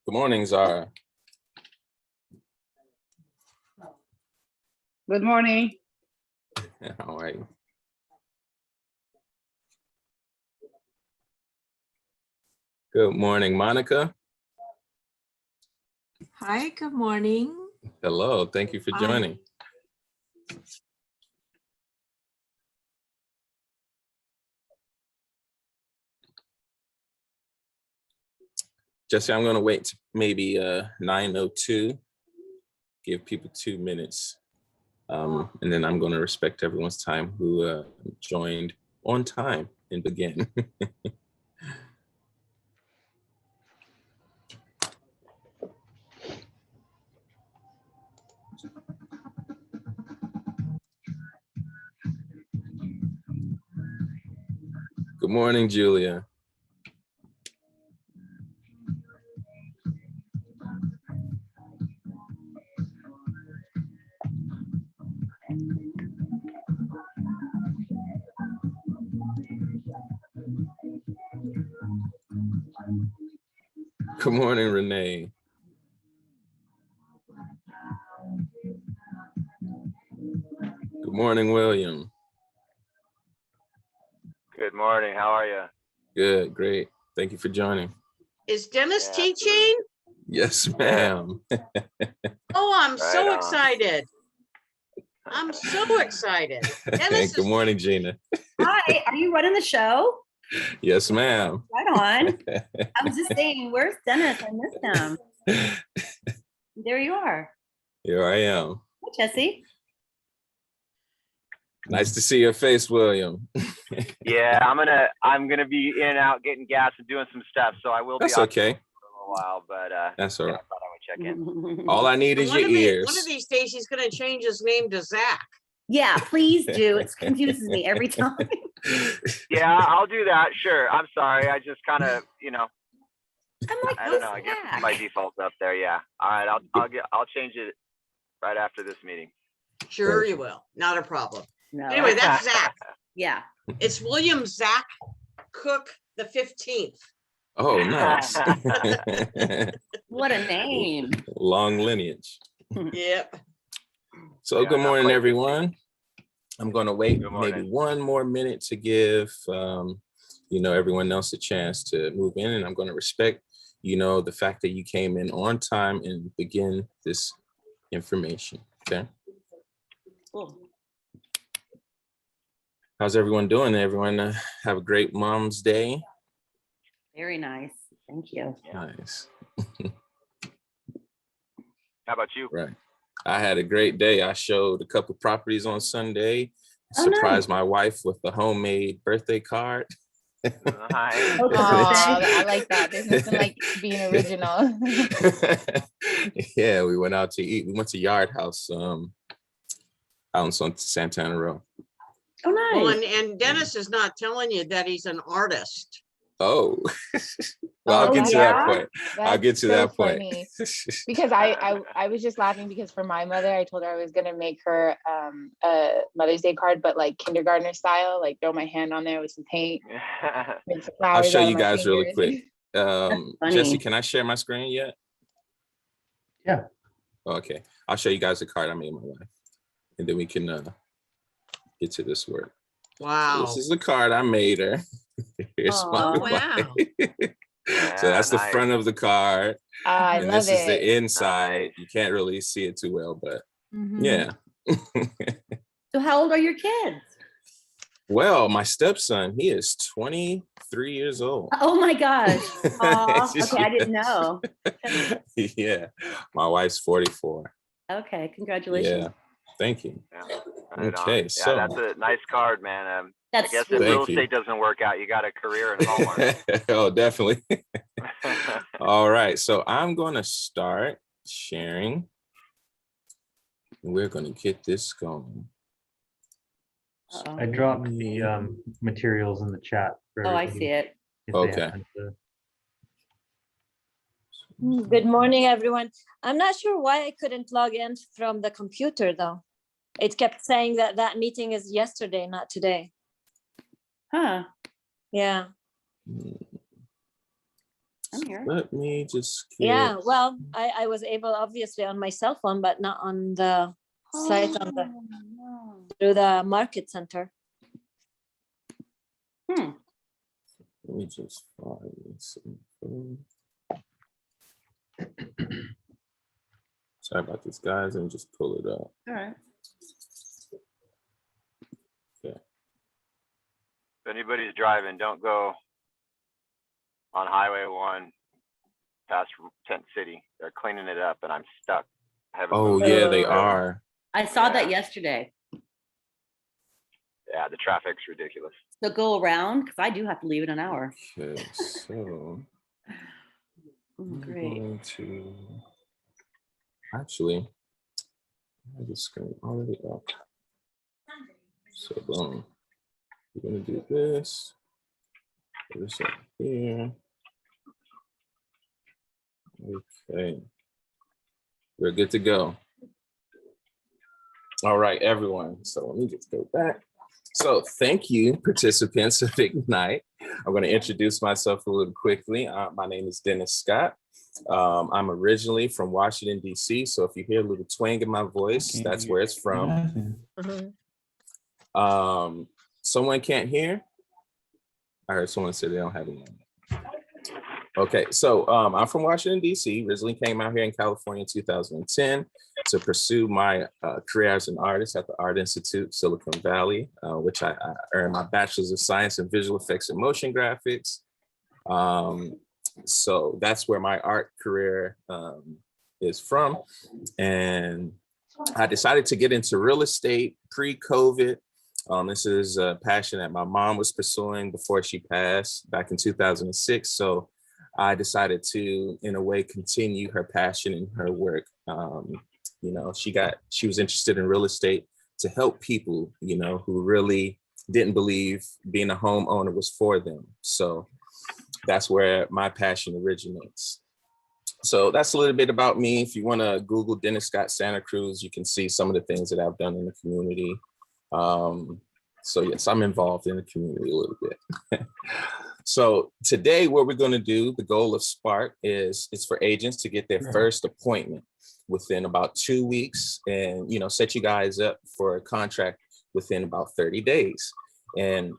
Good morning, Zara. Good morning. How are you? Good morning, Monica. Hi, good morning. Hello, thank you for Hi. joining. Jesse, I'm gonna wait to maybe 9:02, give people 2 minutes. And then I'm gonna respect everyone's time who joined on time and begin. Good morning, Julia. Good morning, Renee. Good morning, William. Good morning. How are you? Good, great. Thank you for joining. Is Dennis Yeah, teaching? Yes, ma'am. Oh, I'm Right so on. excited. I'm so excited. Dennis Good is, morning, Gina. Hi, are you running the show? Yes, ma'am. Right on. I was just saying, where's Dennis? I missed him. There you are. Here I am. Hi, Jesse. Nice to see your face, William. Yeah, I'm gonna be in and out getting gas and doing some stuff, so I will be That's off okay. for a little while. But That's all yeah, right. I thought I would check in. All I need is your one ears. of these days, he's gonna change his name to Zach. Yeah, please do. It confuses me every time. Yeah, I'll do that. Sure. I'm sorry. I just kind of, I'm like, I don't know. I guess Zach? my default's up there. Yeah. All right. I'll change it right after this meeting. Sure you will, not a problem. No. Anyway, that's Zach. Yeah. It's William Zach Cook the 15th. Oh, nice. What a name. Long lineage. Yep. So Yeah, good not morning, quite. everyone. I'm going to wait Good maybe morning. one more minute to give everyone else a chance to move in, and I'm going to respect the fact that you came in on time and begin this information. Okay. Cool. How's everyone doing? Everyone have a great Mom's Day. Very nice. Thank you. Yeah. Nice. How about you? Right. I had a great day. I showed a couple properties on Sunday. Oh, Surprised nice. my wife with a homemade birthday card. Hi. Oh, Oh, birthday. I like that. There's nothing like being original. Yeah, we went out to eat. We went to Yard House out in Santana Row. Oh, Well, nice. and Dennis is not telling you that he's an artist. Oh, well, I'll Oh, get to yeah? that point. I'll get That's to so that funny. point. Because I was just laughing because for my mother, I told her I was gonna make her a Mother's Day card, but like kindergartner style, like throw my hand on there with some paint, make some I'll flowers show out of you my guys really fingers. quick. funny. Jesse, can I share my screen yet? Yeah. Okay, I'll show you guys the card I made my wife, and then we can get to this work. Wow. This is the card I made her. Here's Aw. my Oh, wife. wow. So that's the nice. front of the card, I and love this is it. the inside. Nice. You can't really see it too well, but Mhm. yeah. So how old are your kids? Well, my stepson, he is 23 years old. Oh my gosh. Aw, Yes. okay, I didn't know. Yeah, my wife's 44. Okay, congratulations. Yeah, thank you. Yeah. Right on. Okay, Yeah, so that's a nice card, man. I That's guess if sweet. real Thank you. estate doesn't work out, you got a career in Hallmark. oh, definitely. All right, so I'm going to start sharing. We're going to get this going. Uh-oh. I dropped the materials in the chat. For Oh, I everybody see it. if they Okay. happen to- Good morning, everyone. I'm not sure why I couldn't log in from the computer, though. It kept saying that that meeting is yesterday, not today. Huh. Yeah. I'm here. Let me just. Yeah, get- well, I was able, obviously, on my cell phone, but not on the site on the, Oh, no. through the market center. Let me just find this. info. Sorry about this, guys. Let me just pull it up. All right. If anybody's driving, don't go on Highway 1 past Tent City. They're cleaning it up and I'm stuck. I haven't Oh moved yeah, they forever. are. I saw that Yeah. yesterday. Yeah, the traffic's ridiculous. So go around, because I do have to leave in an hour. Okay, so Oh, I'm great. going to actually I have the screen already up. So boom. We're gonna do this. Put this up here. Okay. We're good to go. All right, everyone. So let me just go back. So thank you, participants of Ignite. I'm going to introduce myself a little quickly. My name is Dennis Scott. I'm originally from Washington, D.C. So if you hear a little twang in my voice, that's where it's from. Someone can't hear? I heard someone say they don't have any. Okay, so I'm from Washington, D.C. Originally came out here in California in 2010 to pursue my career as an artist at the Art Institute, Silicon Valley, which I earned my Bachelor's of Science in Visual Effects and Motion Graphics. So that's where my art career is from. And I decided to get into real estate pre-COVID. This is a passion that my mom was pursuing before she passed back in 2006. So I decided to, in a way, continue her passion and her work. You know, she was interested in real estate to help people, you know, who really didn't believe being a homeowner was for them. So that's where my passion originates. So that's a little bit about me. If you want to Google Dennis Scott Santa Cruz, you can see some of the things that I've done in the community. So yes, I'm involved in the community a little bit. So today what we're going to do, the goal of Spark is for agents to get their first appointment within about 2 weeks and, you know, set you guys up for a contract within about 30 days. And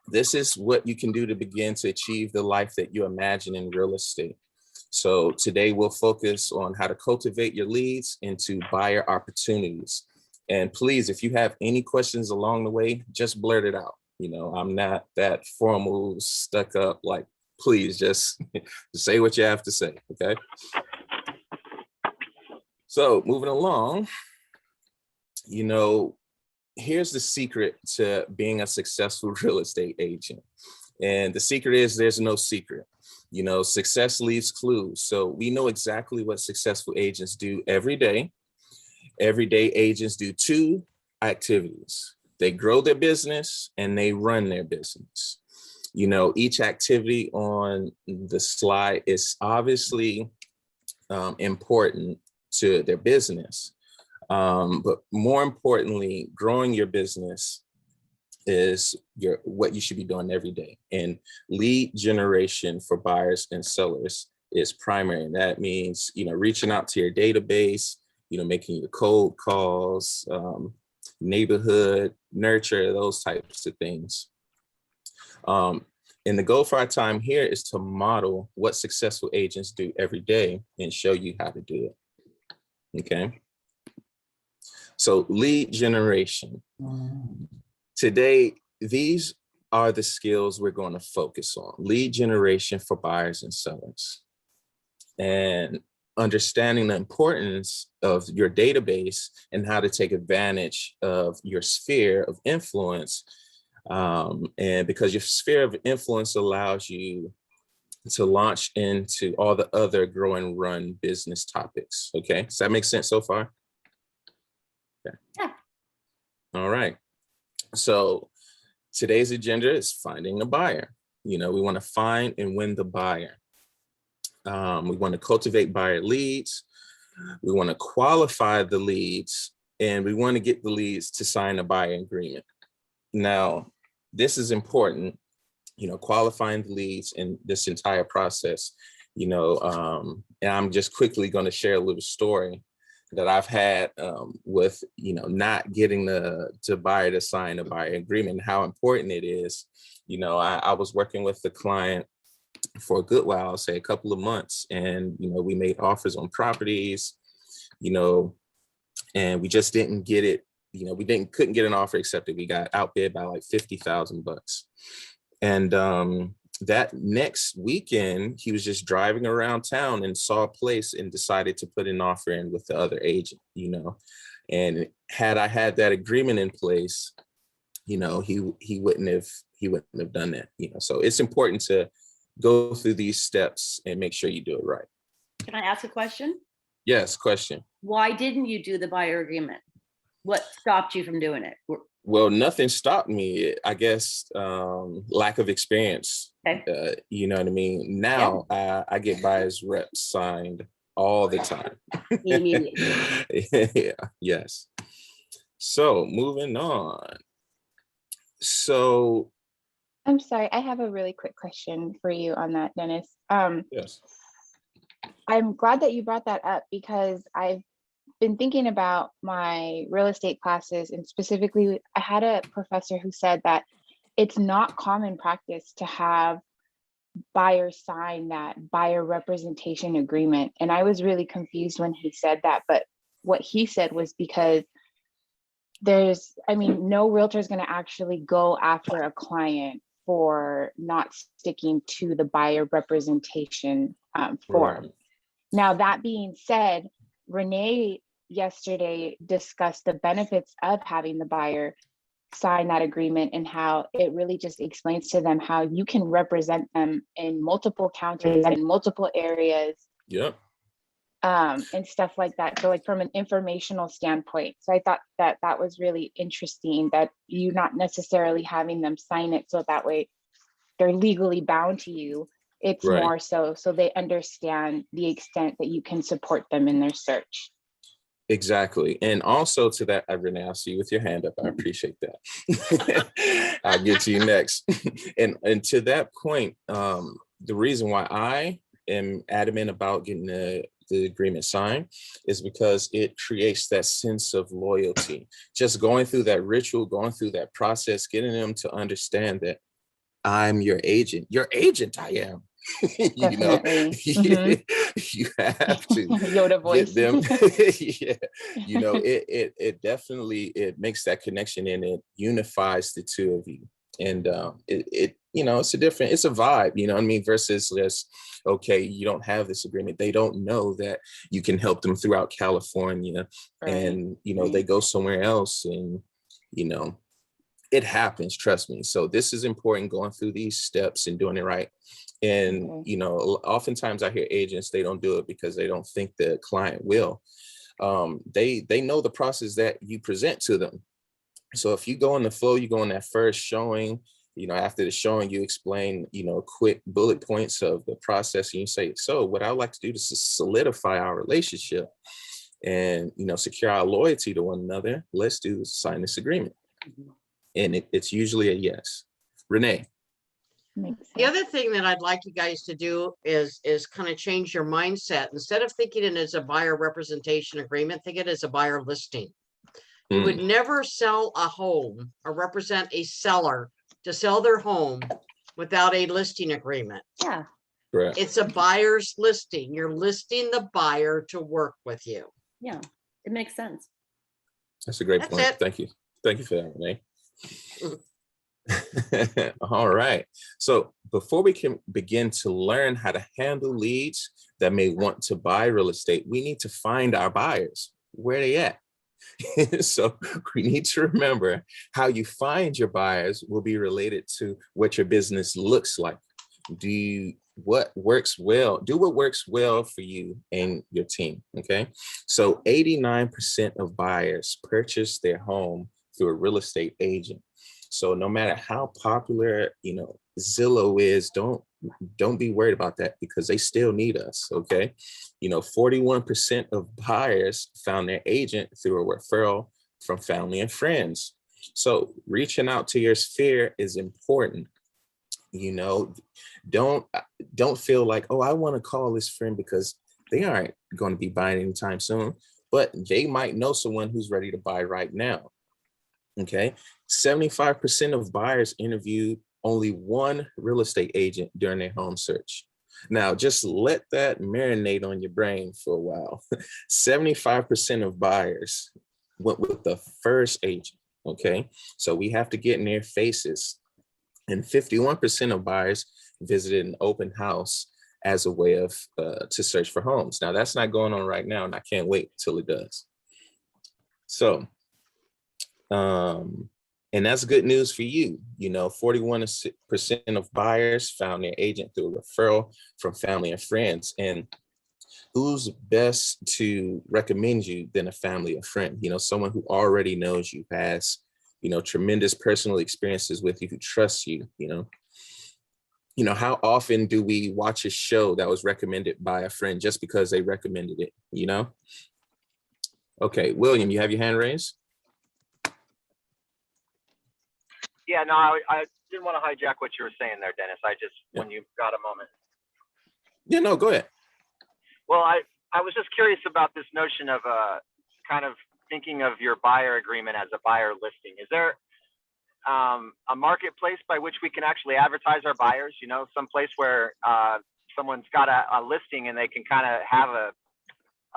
this is what you can do to begin to achieve the life that you imagine in real estate. So today we'll focus on how to cultivate your leads into buyer opportunities. And please, if you have any questions along the way, just blurt it out. You know, I'm not that formal, stuck up, like, please just say what you have to say, okay? So moving along, you know, here's the secret to being a successful real estate agent. And the secret is there's no secret. You know, success leaves clues. So we know exactly what successful agents do every day. Everyday agents do two activities. They grow their business and they run their business. You know, each activity on the slide is obviously important to their business. But more importantly, growing your business is what you should be doing every day. And lead generation for buyers and sellers is primary. And that means, you know, reaching out to your database, you know, making your cold calls, neighborhood nurture, those types of things. And the goal for our time here is to model what successful agents do every day and show you how to do it. Okay. So lead generation. Today, these are the skills we're going to focus on. Lead generation for buyers and sellers. And understanding the importance of your database and how to take advantage of your sphere of influence. And because your sphere of influence allows you to launch into all the other grow and run business topics. Okay, does that make sense so far? Okay. Yeah. All right. So today's agenda is finding a buyer. You know, we want to find and win the buyer. We want to cultivate buyer leads. We want to qualify the leads, and we want to get the leads to sign a buyer agreement. Now, this is important, you know, qualifying the leads in this entire process And I'm just quickly going to share a little story that I've had with, not getting the buyer to sign a buyer agreement, how important it is. I was working with the client for a good while, say a couple of months, and, we made offers on properties, and we just didn't get it. Couldn't get an offer accepted. We got outbid by like $50,000. And that next weekend, he was just driving around town and saw a place and decided to put an offer in with the other agent, and had I had that agreement in place, he wouldn't have done that, so it's important to go through these steps and make sure you do it right. Can I ask a question? Yes, question. Why didn't you do the buyer agreement? What stopped you from doing it? Well, nothing stopped me. I guess lack of experience. Okay. You know what I mean? Now I get buyers reps signed all the time. Immediately. Yeah, yes. So moving on. So I'm sorry, I have a really quick question for you on that, Dennis. yes. I'm glad that you brought that up because I've been thinking about my real estate classes, and specifically, I had a professor who said that it's not common practice to have buyers sign that buyer representation agreement. And I was really confused when he said that, but what he said was because no realtor is going to actually go after a client for not sticking to the buyer representation form. Right. Now, that being said, Renee yesterday discussed the benefits of having the buyer sign that agreement and how it really just explains to them how you can represent them in multiple counties and in multiple areas. Yep. And stuff like that. So like from an informational standpoint. So I thought that that was really interesting that you're not necessarily having them sign it so that way they're legally bound to you. It's Right. more so they understand the extent that you can support them in their search. Exactly. And also to that, Renee, I see you with your hand up. I appreciate that. I'll get to you next. And to that point, the reason why I am adamant about getting the agreement signed is because it creates that sense of loyalty. Just going through that ritual, going through that process, getting them to understand that I'm your agent. Your agent, I am. Definitely. You have to Yoda voice. get them. It definitely, it makes that connection and it unifies the two of you. And it's it's a vibe, you know what I mean? Versus just, okay, you don't have this agreement. They don't know that you can help them throughout California. Right. And, they go somewhere else and, it happens, trust me. So this is important, going through these steps and doing it right. And, oftentimes I hear agents, they don't do it because they don't think the client will. They know the process that you present to them. So if you go in the flow, you go in that first showing, after the showing, you explain, quick bullet points of the process. And you say, so what I would like to do is to solidify our relationship and, secure our loyalty to one another. Let's sign this agreement. And it's usually a yes. Renee. The other thing that I'd like you guys to do is kind of change your mindset. Instead of thinking it as a buyer representation agreement, think it as a buyer listing. You would never sell a home or represent a seller to sell their home without a listing agreement. Yeah. Correct. It's a buyer's listing. You're listing the buyer to work with you. Yeah, it makes sense. That's a great point. It. Thank you. Thank you for that, Renee. All right. So before we can begin to learn how to handle leads that may want to buy real estate, we need to find our buyers. Where are they at? So we need to remember how you find your buyers will be related to what your business looks like. Do what works well for you and your team. Okay. So 89% of buyers purchase their home through a real estate agent. So no matter how popular, Zillow is, don't be worried about that because they still need us. Okay. 41% of buyers found their agent through a referral from family and friends. So reaching out to your sphere is important. You know, don't feel like, oh, I want to call this friend because they aren't going to be buying anytime soon, but they might know someone who's ready to buy right now. Okay. 75% of buyers interviewed only one real estate agent during their home search. Now, just let that marinate on your brain for a while. 75% of buyers went with the first agent. Okay. So we have to get in their faces. And 51% of buyers visited an open house as a way of to search for homes. Now that's not going on right now, and I can't wait till it does. So, and that's good news for you. You know, 41% of buyers found their agent through a referral from family and friends. And who's best to recommend you than a family or friend? You know, someone who already knows you, has, you know, tremendous personal experiences with you, who trusts you. You know, how often do we watch a show that was recommended by a friend just because they recommended it, you know? Okay, William, you have your hand raised? Yeah, no, I didn't want to hijack what you were saying there, Dennis. I just, Yeah. when you got a moment. Yeah, no, go ahead. Well, I was just curious about this notion of kind of thinking of your buyer agreement as a buyer listing. Is there a marketplace by which we can actually advertise our buyers? You know, some place where someone's got a listing and they can kind of have a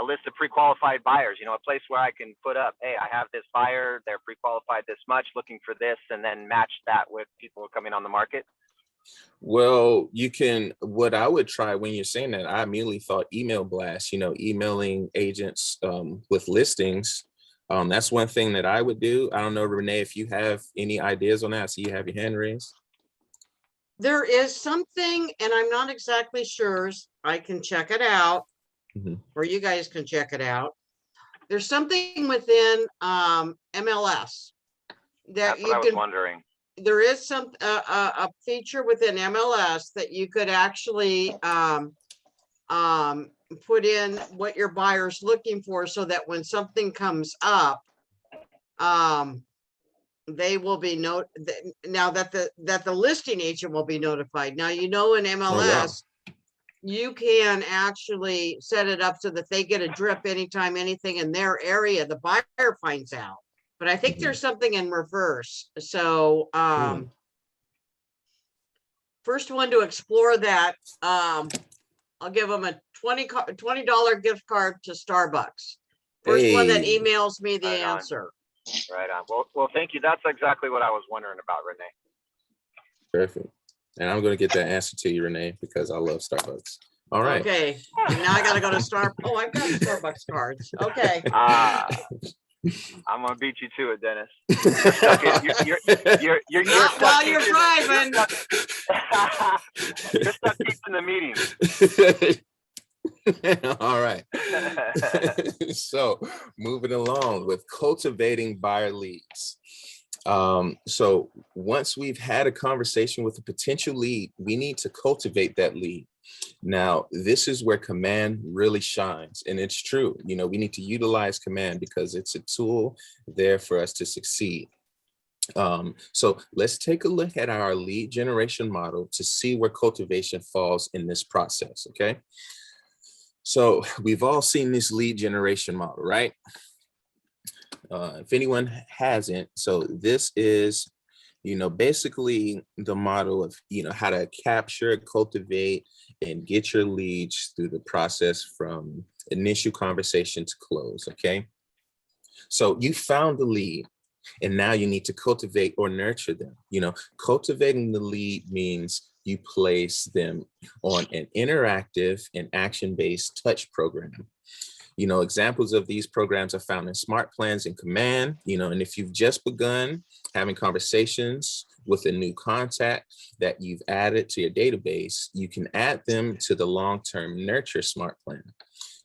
list of pre-qualified buyers, you know, a place where I can put up, hey, I have this buyer, they're pre-qualified this much, looking for this, and then match that with people who are coming on the market? Well, you can, what I would try when you're saying that, I immediately thought email blast, you know, emailing agents with listings. That's one thing that I would do. I don't know, Renee, if you have any ideas on that. So you have your hand raised. There is something, and I'm not exactly sure. I can check it out, or you guys can check it out. There's something within MLS that That's you what I was can. wondering. There is a feature within MLS that you could actually put in what your buyer's looking for, so that when something comes up, they will be now that the listing agent will be notified. Now, you know, in MLS, you can actually set it up so that they get a drip anytime anything in their area the buyer finds out. But I think there's something in reverse. So first one to explore that, I'll give them a $20 gift card to Starbucks. First one that Hey. emails me the Right on. answer. Right on. Well, thank you. That's exactly what I was wondering about, Renee. Perfect. And I'm going to get that answer to you, Renee, because I love Starbucks. All right. Okay. And now I got to go to Oh, I've got Starbucks cards. Okay. I'm gonna beat you to it, Dennis. You're Not stuck while you're keeping- driving. You're stuck keeping the meeting. All right. So moving along with cultivating buyer leads. So once we've had a conversation with a potential lead, we need to cultivate that lead. Now, this is where Command really shines, and it's true. You know, we need to utilize Command because it's a tool there for us to succeed. So let's take a look at our lead generation model to see where cultivation falls in this process, okay? So we've all seen this lead generation model, right? If anyone hasn't, so this is, you know, basically the model of, you know, how to capture, cultivate, and get your leads through the process from initial conversation to close, okay? So you found the lead, and now you need to cultivate or nurture them. You know, cultivating the lead means you place them on an interactive and action-based touch program. You know, examples of these programs are found in Smart Plans and Command, you know, and if you've just begun having conversations with a new contact that you've added to your database, you can add them to the long-term Nurture Smart Plan.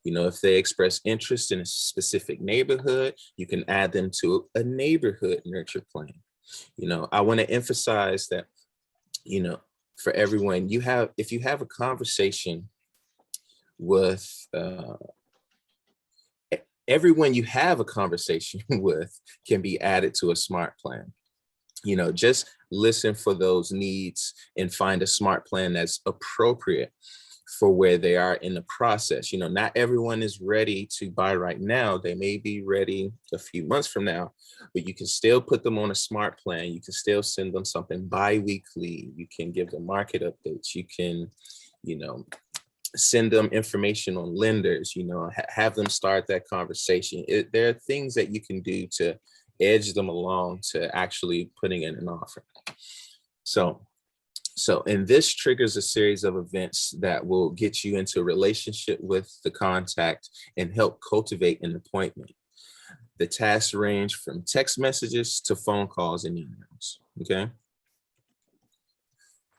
You know, if they express interest in a specific neighborhood, you can add them to a neighborhood nurture plan. You know, I want to emphasize that, you know, for everyone, if you have a conversation with everyone you have a conversation with can be added to a smart plan. Just listen for those needs and find a smart plan that's appropriate for where they are in the process. Not everyone is ready to buy right now. They may be ready a few months from now, but you can still put them on a smart plan. You can still send them something bi-weekly. You can give them market updates. You can, send them information on lenders, have them start that conversation. There are things that you can do to edge them along to actually putting in an offer. And this triggers a series of events that will get you into a relationship with the contact and help cultivate an appointment. The tasks range from text messages to phone calls and emails, okay?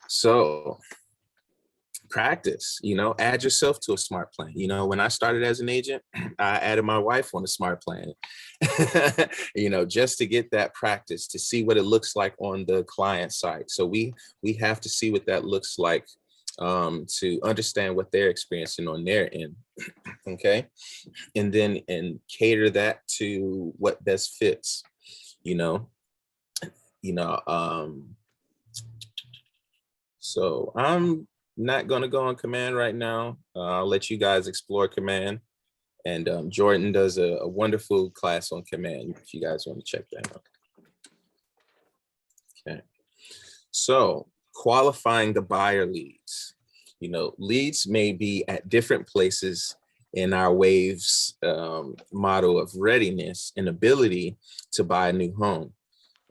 So practice, add yourself to a smart plan. When I started as an agent, I added my wife on a smart plan, just to get that practice, to see what it looks like on the client side. So we have to see what that looks like to understand what they're experiencing on their end. Okay. And cater that to what best fits, so I'm not going to go on Command right now. I'll let you guys explore Command. And Jordan does a wonderful class on Command if you guys want to check that out. Okay. So qualifying the buyer leads. Leads may be at different places in our WAVE's model of readiness and ability to buy a new home.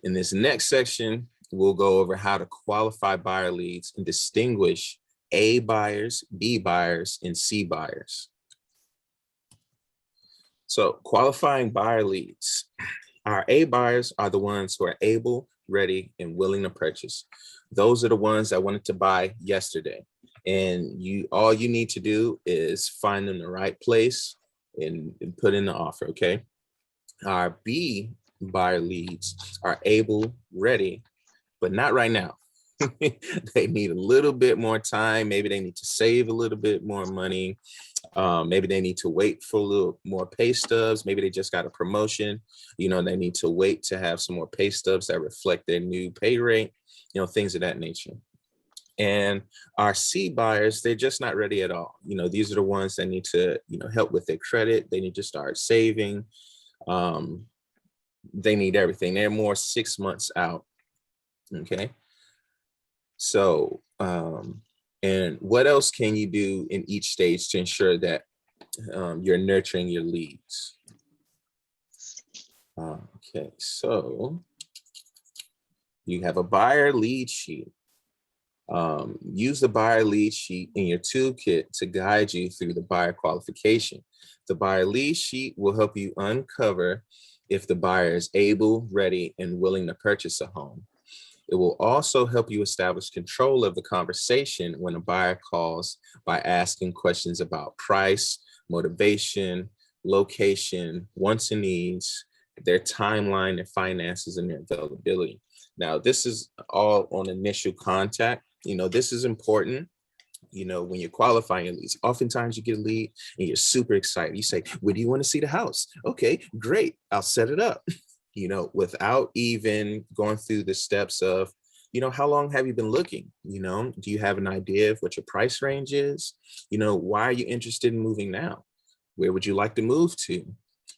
In this next section, we'll go over how to qualify buyer leads and distinguish A buyers, B buyers, and C buyers. So qualifying buyer leads. Our A buyers are the ones who are able, ready, and willing to purchase. Those are the ones that wanted to buy yesterday. And all you need to do is find them the right place and put in the offer, okay? Our B buyer leads are able, ready, but not right now. They need a little bit more time. Maybe they need to save a little bit more money. Maybe they need to wait for a little more pay stubs. Maybe they just got a promotion. They need to wait to have some more pay stubs that reflect their new pay rate, things of that nature. And our C buyers, they're just not ready at all. These are the ones that need to, help with their credit. They need to start saving. They need everything. They're more 6 months out. Okay. So, and what else can you do in each stage to ensure that you're nurturing your leads? Okay, so you have a buyer lead sheet. Use the buyer lead sheet in your toolkit to guide you through the buyer qualification. The buyer lead sheet will help you uncover if the buyer is able, ready, and willing to purchase a home. It will also help you establish control of the conversation when a buyer calls by asking questions about price, motivation, location, wants and needs, their timeline, their finances, and their availability. Now, this is all on initial contact. This is important. When you're qualifying your leads, oftentimes you get a lead and you're super excited. You say, where do you want to see the house? Okay, great. I'll set it up. Without even going through the steps of, how long have you been looking? Do you have an idea of what your price range is? Why are you interested in moving now? Where would you like to move to?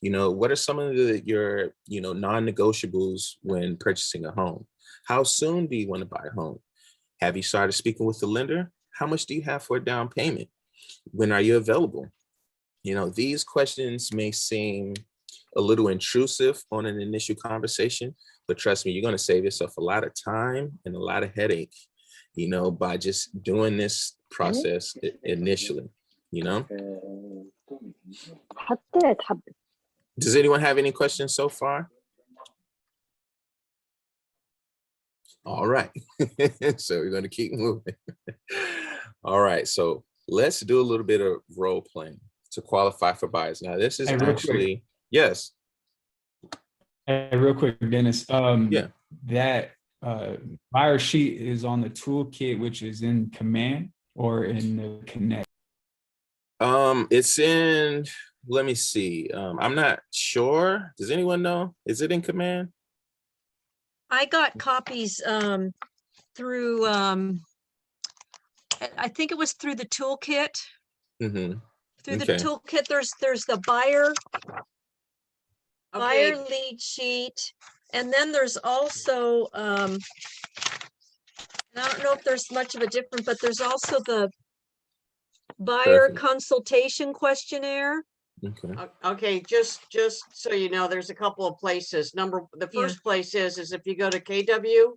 What are some of your non-negotiables when purchasing a home? How soon do you want to buy a home? Have you started speaking with the lender? How much do you have for a down payment? When are you available? These questions may seem a little intrusive on an initial conversation, but trust me, you're going to save yourself a lot of time and a lot of headache, by just doing this process initially, Does anyone have any questions so far? All right. So we're going to keep moving. All right. So let's do a little bit of role playing to qualify for buyers. Now, this is Hey, real quick. actually, yes. Hey, real quick, Dennis. Yeah. That buyer sheet is on the toolkit, which is in Command or in the Connect. It's in, let me see. I'm not sure. Does anyone know? Is it in Command? I got copies through, I think it was through the toolkit. Mm-hmm. Through the Okay. toolkit, there's the buyer Okay, lead sheet. And then there's also, and I don't know if there's much of a difference, but there's also the buyer Perfect. consultation questionnaire. Okay. okay, just so you know, there's a couple of places. The Yeah. first place is if you go to KW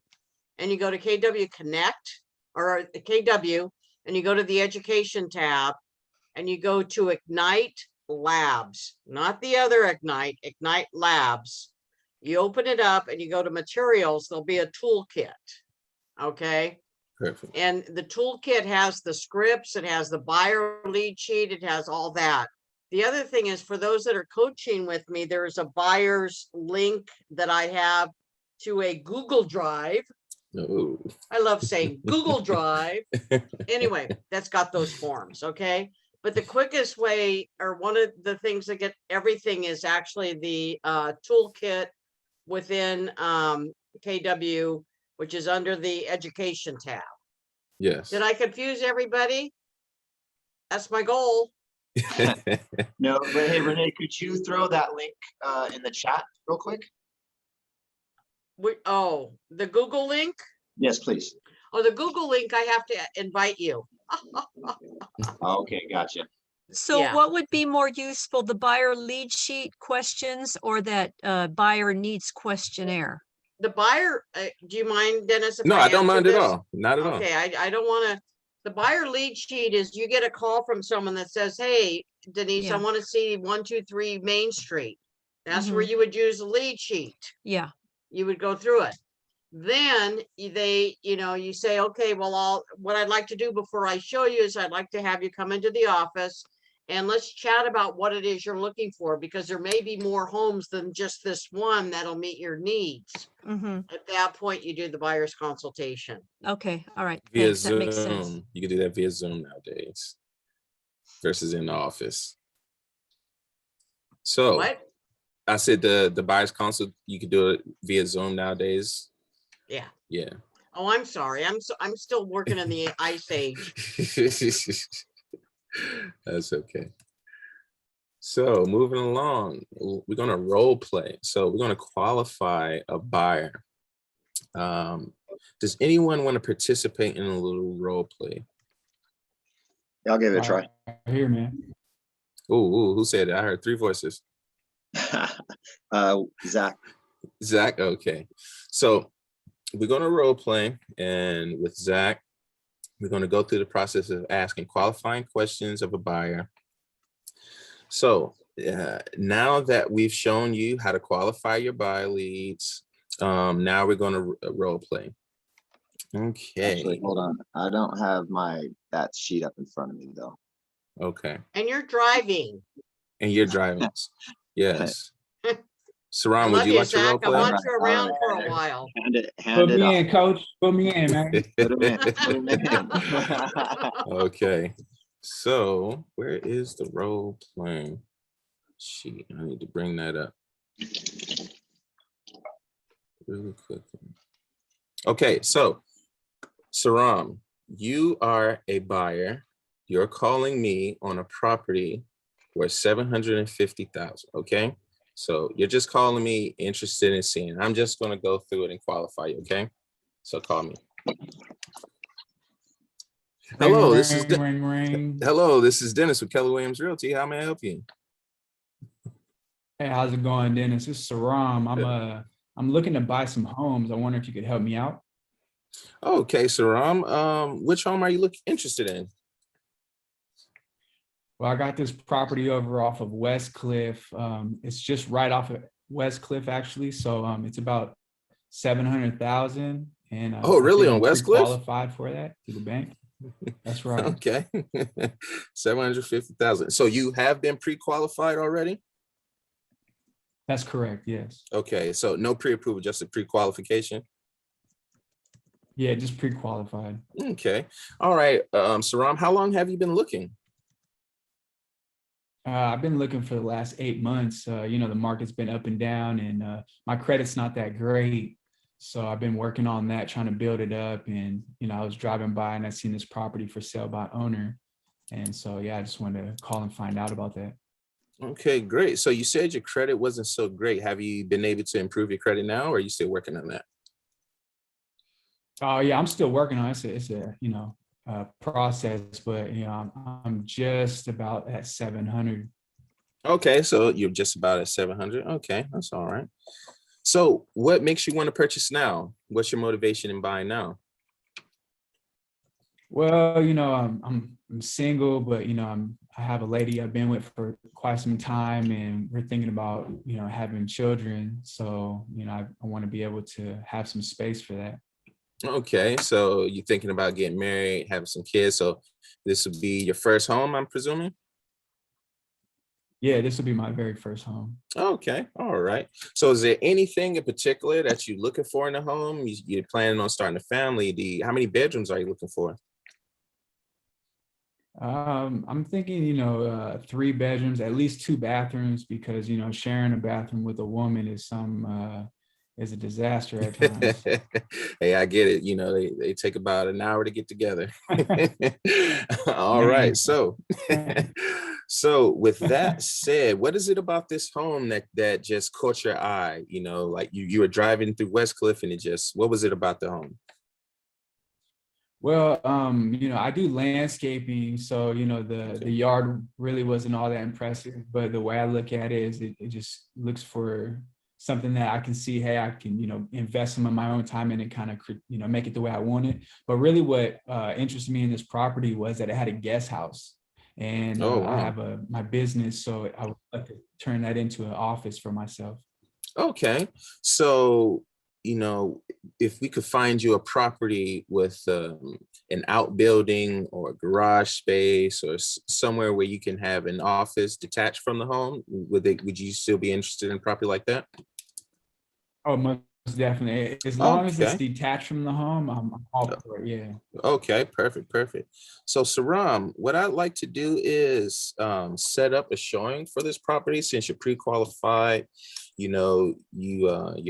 and you go to KW Connect or KW and you go to the education tab and you go to Ignite Labs, not the other Ignite Labs. You open it up and you go to materials, there'll be a toolkit. Okay. Perfect. And the toolkit has the scripts, it has the buyer lead sheet, it has all that. The other thing is for those that are coaching with me, there's a buyer's link that I have to a Google Drive. Oh. I love saying Google Drive. Anyway, that's got those forms, okay? But the quickest way, or one of the things that get everything is actually the toolkit within KW, which is under the education tab. Yes. Did I confuse everybody? That's my goal. No, but hey, Renee, could you throw that link in the chat real quick? Oh, the Google link? Yes, please. Oh, the Google link, I have to invite you. Okay, gotcha. So Yeah. what would be more useful, the buyer lead sheet questions or that buyer needs questionnaire? The buyer, do you mind, Dennis? if No, I don't answer mind at this? all. Not at all. Okay, I don't want to, the buyer lead sheet is you get a call from someone that says, hey, Denise, I Yeah. want to see 123 Main Street. That's where Mhm. you would use a lead sheet. Yeah, You would go through it. Then you say, okay, well, what I'd like to do before I show you is I'd like to have you come into the office and let's chat about what it is you're looking for, because there may be more homes than just this one that'll meet your needs. hmm At that point, you do the buyer's consultation. okay, all right, Via thanks, that makes sense. Zoom. You can do that via Zoom nowadays versus in the office. So What? I said the buyer's consult, you could do it via Zoom nowadays. Yeah. Yeah. Oh, I'm sorry. I'm still working in the ice age. That's okay. So moving along, we're gonna role play. So we're gonna qualify a buyer. Does anyone want to participate in a little role play? I'll give it a try. Here, man. Ooh, who said it? I heard three voices. Zach. Zach, okay. So we're gonna role play, and with Zach, we're gonna go through the process of asking qualifying questions of a buyer. So now that we've shown you how to qualify your buyer leads, now we're gonna role play. Okay. Actually, hold on. I don't have that sheet up in front of me though. Okay. And you're driving. And you're driving. Yes. I Saram, would love you you, like to role Zach. I play? want you around for a Alright. while. Hand Put it me up. in, coach. Put me in, man. Put him in. Put him in. Okay. So where is the role playing sheet? I need to bring that up really quickly. Okay, so Saram, you are a buyer. You're calling me on a property worth $750,000. Okay, so you're just calling me interested in seeing. I'm just going to go through it and qualify you. Okay, so call me. Hello, Ring, this is ring, ring. Hello, this is Dennis with Keller Williams Realty. How may I help you? Hey, how's it going, Dennis? This is Saram. I'm looking to buy some homes. I wonder if you could help me out. Okay, Saram. Which home are you interested in? Well, I got this property over off of West Cliff. It's just right off of West Cliff, actually. So it's about 700,000. And Oh, I really? think On I'm West Cliff? Qualified for that through the bank. That's right. Okay. 750,000. So you have been pre-qualified already? That's correct. Yes. Okay, so no pre-approval, just a pre-qualification. Yeah, just pre-qualified. Okay. All right. Saram, how long have you been looking? I've been looking for the last 8 months. The market's been up and down, and my credit's not that great. So I've been working on that, trying to build it up. And, I was driving by and I seen this property for sale by owner. And so, yeah, I just wanted to call and find out about that. Okay, great. So you said your credit wasn't so great. Have you been able to improve your credit now, or are you still working on that? Oh yeah, I'm still working on it. It's a process, but I'm just about at 700. Okay, so you're just about at 700. Okay, that's all right. So what makes you want to purchase now? What's your motivation in buying now? Well, I'm single, but I have a lady I've been with for quite some time, and we're thinking about having children. So I want to be able to have some space for that. Okay, so you're thinking about getting married, having some kids. So this would be your first home, I'm presuming? Yeah, this will be my very first home. Okay, all right. So is there anything in particular that you're looking for in a home? You're planning on starting a family. How many bedrooms are you looking for? I'm thinking, 3 bedrooms, at least 2 bathrooms, because sharing a bathroom with a woman is a disaster at times. Hey, I get it. They take about an hour to get together. All Man. right. So, so with that said, what is it about this home that just caught your eye? Like you were driving through West Cliff and what was it about the home? Well, I do landscaping, so the yard really wasn't all that impressive. But the way I look at it is, it just looks for something that I can see. Hey, I can invest some of my own time in and kind of make it the way I want it. But really, what interested me in this property was that it had a guest house, and Oh, wow. I have my business, so I would like to turn that into an office for myself. Okay. So, if we could find you a property with an outbuilding or a garage space or somewhere where you can have an office detached from the home, would you still be interested in a property like that? Oh, most definitely. As long as it's Okay. detached from the home, I'm all for it. Yeah. Okay, perfect. So Saram, what I'd like to do is set up a showing for this property since you're pre-qualified. You're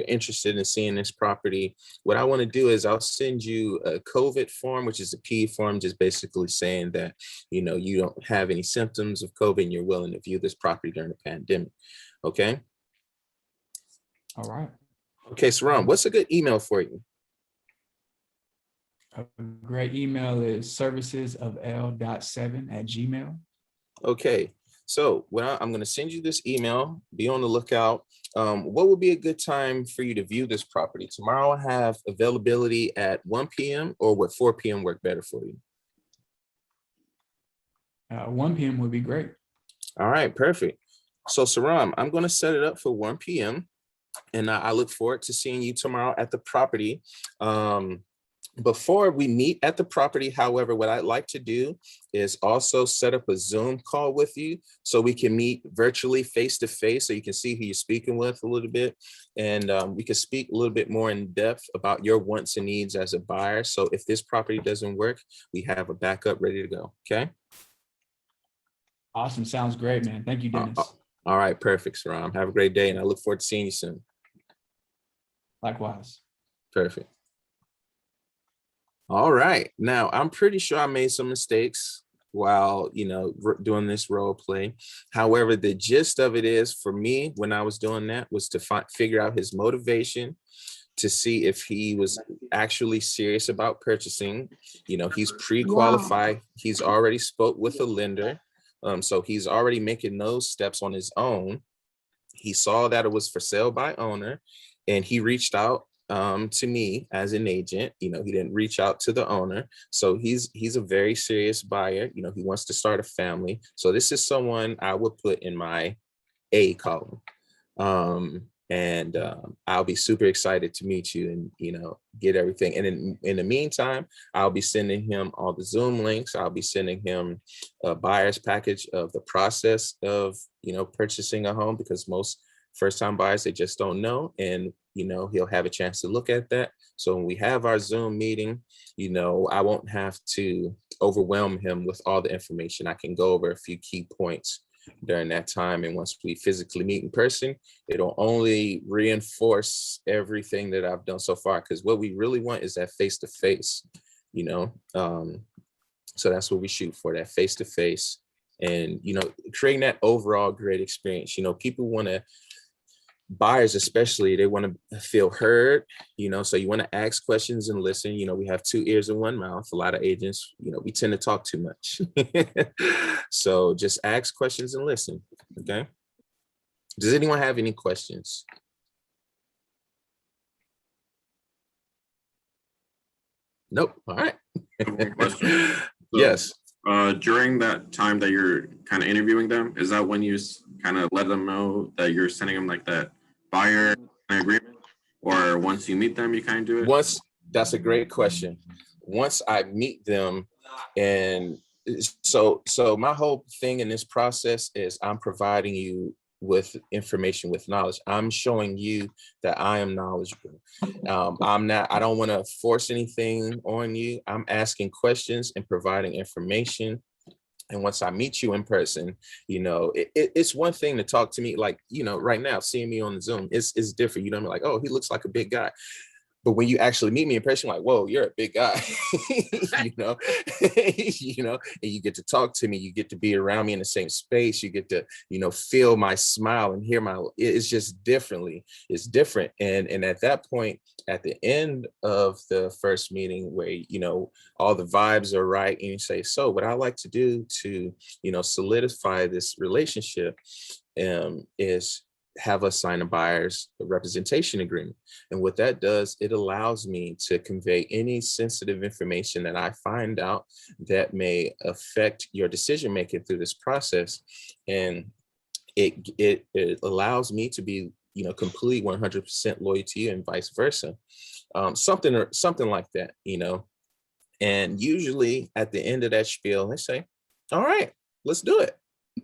interested in seeing this property. What I want to do is I'll send you a COVID form, which is a P form, just basically saying that you don't have any symptoms of COVID and you're willing to view this property during the pandemic. Okay. All right. Okay, Saram, what's a good email for you? A great email is servicesofl.7@gmail. Okay, so I'm going to send you this email. Be on the lookout. What would be a good time for you to view this property? Tomorrow I have availability at 1 p.m. or would 4 p.m. work better for you? 1 p.m. would be great. All right, perfect. So Saram, I'm going to set it up for 1 p.m. and I look forward to seeing you tomorrow at the property. Before we meet at the property, however, what I'd like to do is also set up a Zoom call with you so we can meet virtually face to face so you can see who you're speaking with a little bit. And we can speak a little bit more in depth about your wants and needs as a buyer. So if this property doesn't work, we have a backup ready to go. Okay. Awesome. Sounds great, man. Thank you, Dennis. All right. Perfect, Saram. Have a great day. And I look forward to seeing you soon. Likewise. Perfect. All right. Now, I'm pretty sure I made some mistakes while, doing this role play. However, the gist of it is for me, when I was doing that was to figure out his motivation to see if he was actually serious about purchasing. He's pre-qualified. He's already spoke with a lender. So he's already making those steps on his own. He saw that it was for sale by owner and he reached out to me as an agent. He didn't reach out to the owner. So he's a very serious buyer. He wants to start a family. So this is someone I would put in my A column. And I'll be super excited to meet you and, get everything. And in the meantime, I'll be sending him all the Zoom links. I'll be sending him a buyer's package of the process of, purchasing a home, because most first-time buyers, they just don't know. And, he'll have a chance to look at that. So when we have our Zoom meeting, I won't have to overwhelm him with all the information. I can go over a few key points during that time. And once we physically meet in person, it'll only reinforce everything that I've done so far. Because what we really want is that face-to-face, you know. So that's what we shoot for, that face-to-face, and, you know, creating that overall great experience. You know, people want to, buyers especially, they want to feel heard, you know, so you want to ask questions and listen. You know, we have 2 ears and 1 mouth. A lot of agents, you know, we tend to talk too much. So just ask questions and listen. Okay. Does anyone have any questions? Nope. All right. Question. So, yes. During that time that you're kind of interviewing them, is that when you kind of let them know that you're sending them like that buyer agreement, or once you meet them, you kind of do it? That's a great question. Once I meet them, and so my whole thing in this process is I'm providing you with information, with knowledge. I'm showing you that I am knowledgeable. I don't want to force anything on you. I'm asking questions and providing information. And once I meet you in person, you know, it's one thing to talk to me, like, you know, right now, seeing me on the Zoom, it's different. You know, I'm like, oh, he looks like a big guy. But when you actually meet me in person, like, whoa, you're a big guy, you know, and you get to talk to me, you get to be around me in the same space, you get to, you know, feel my smile and hear it's just differently, it's different. And at that point, at the end of the first meeting where, you know, all the vibes are right, and you say, so what I like to do to, you know, solidify this relationship is have us sign a buyer's representation agreement. And what that does, it allows me to convey any sensitive information that I find out that may affect your decision-making through this process. And it allows me to be, you know, complete 100% loyal to you, and vice versa. Something like that, you know. And usually at the end of that spiel, they say, all right, let's do it.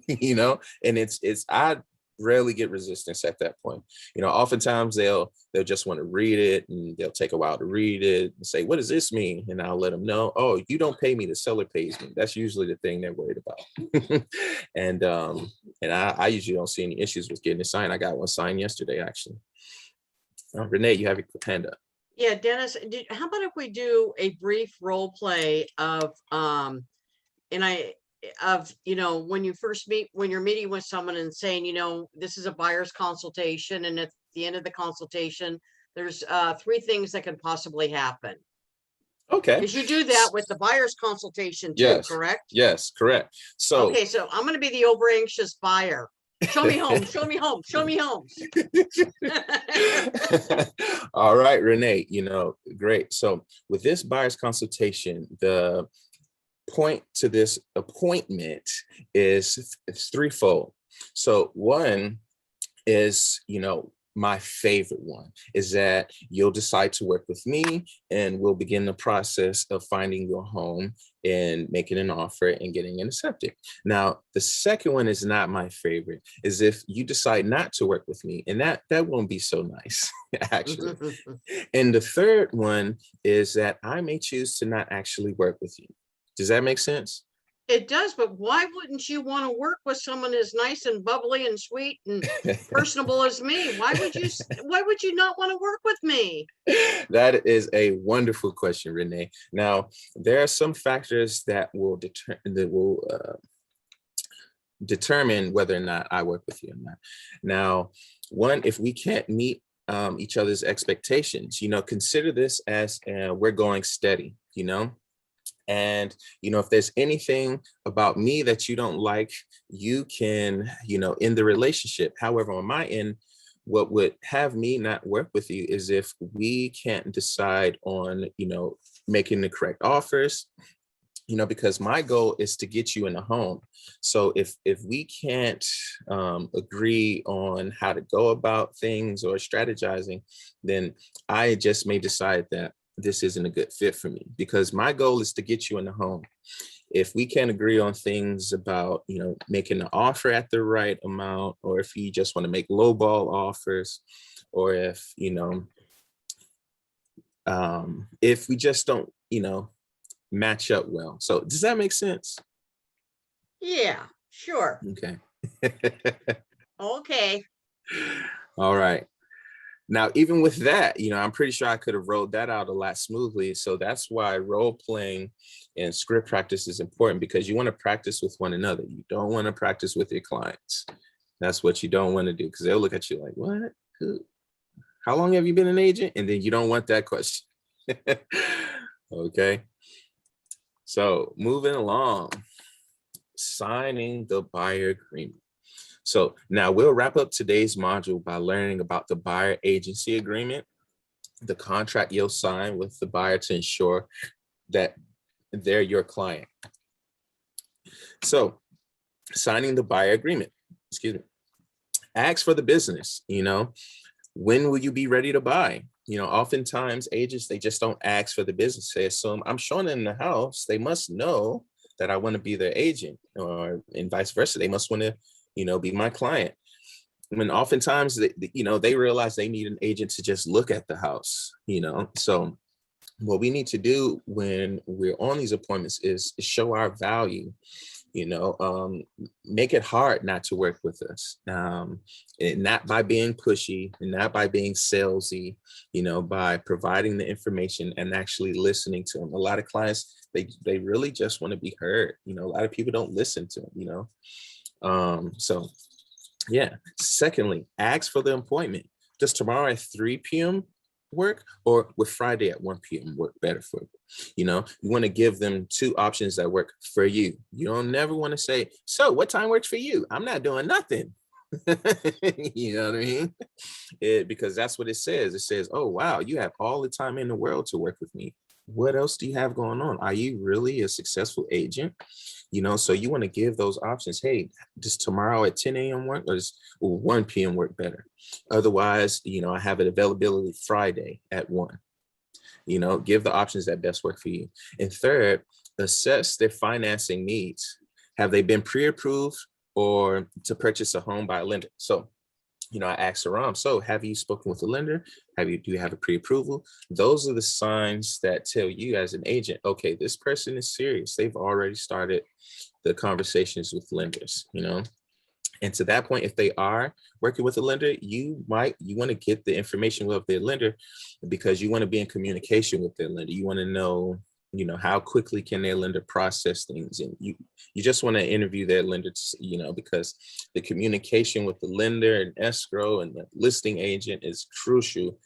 You know, and I rarely get resistance at that point. You know, oftentimes they'll just want to read it, and they'll take a while to read it and say, what does this mean? And I'll let them know, oh, you don't pay me, the seller pays me. That's usually the thing they're worried about. And I usually don't see any issues with getting it signed. I got one signed yesterday, actually. Renee, you have your hand up. Yeah, Dennis, how about if we do a brief role play of, you know, when you're meeting with someone and saying, you know, this is a buyer's consultation, and at the end of the consultation, there's 3 things that could possibly happen. Okay. Because you do that with the buyer's consultation too, Yes. correct? Yes, correct. So okay, so I'm going to be the over anxious buyer. Show me home, show me home, show me homes. All right, Renee, you know, great. So with this buyer's consultation, the point to this appointment is threefold. So one is, you know, my favorite one is that you'll decide to work with me, and we'll begin the process of finding your home and making an offer and getting it accepted. Now, the second one is not my favorite, is if you decide not to work with me, and that won't be so nice, actually. And the third one is that I may choose to not actually work with you. Does that make sense? It does, but why wouldn't you want to work with someone as nice and bubbly and sweet and personable as me? Why would you not want to work with me? That is a wonderful question, Renee. Now, there are some factors that will determine whether or not I work with you or not. Now, one, if we can't meet each other's expectations, you know, consider this as we're going steady, you know. And, you know, if there's anything about me that you don't like, you can, you know, end the relationship. However, on my end, what would have me not work with you is if we can't decide on, you know, making the correct offers, you know, because my goal is to get you in a home. So if we can't agree on how to go about things or strategizing, then I just may decide that this isn't a good fit for me, because my goal is to get you in the home. If we can't agree on things about, you know, making an offer at the right amount, or if you just want to make lowball offers, or if, you know, if we just don't, you know, match up well. So does that make sense? Yeah, sure. Okay. Okay. All right. Now, even with that, I'm pretty sure I could have rolled that out a lot smoothly. So that's why role playing and script practice is important, because you want to practice with one another. You don't want to practice with your clients. That's what you don't want to do, because they'll look at you like, what? How long have you been an agent? And then you don't want that question. Okay. So moving along, signing the buyer agreement. So now we'll wrap up today's module by learning about the buyer agency agreement, the contract you'll sign with the buyer to ensure that they're your client. So signing the buyer agreement, ask for the business, when will you be ready to buy? Oftentimes agents, they just don't ask for the business. They assume I'm showing them the house, they must know that I want to be their agent, and vice versa. They must want to be my client. When oftentimes they realize they need an agent to just look at the house, So what we need to do when we're on these appointments is show our value, make it hard not to work with us, and not by being pushy and not by being salesy, by providing the information and actually listening to them. A lot of clients, they really just want to be heard. A lot of people don't listen to them, So yeah. Secondly, ask for the appointment. Does tomorrow at 3 p.m. work, or would Friday at 1 p.m. work better for you? You want to give them two options that work for you. You don't never want to say, so what time works for you? I'm not doing nothing. You know what I mean? Because that's what it says. It says, oh, wow, you have all the time in the world to work with me. What else do you have going on? Are you really a successful agent? So you want to give those options. Hey, does tomorrow at 10 a.m. work, or does 1 p.m. work better? Otherwise, I have an availability Friday at 1. Give the options that best work for you. And third, assess their financing needs. Have they been pre-approved or to purchase a home by a lender? So, I asked Aram, so have you spoken with a lender? Do you have a pre-approval? Those are the signs that tell you as an agent, okay, this person is serious. They've already started the conversations with lenders, And to that point, if they are working with a lender, you want to get the information of their lender, because you want to be in communication with their lender. You want to know, how quickly can their lender process things, and you just want to interview their lender, because the communication with the lender and escrow and the listing agent is crucial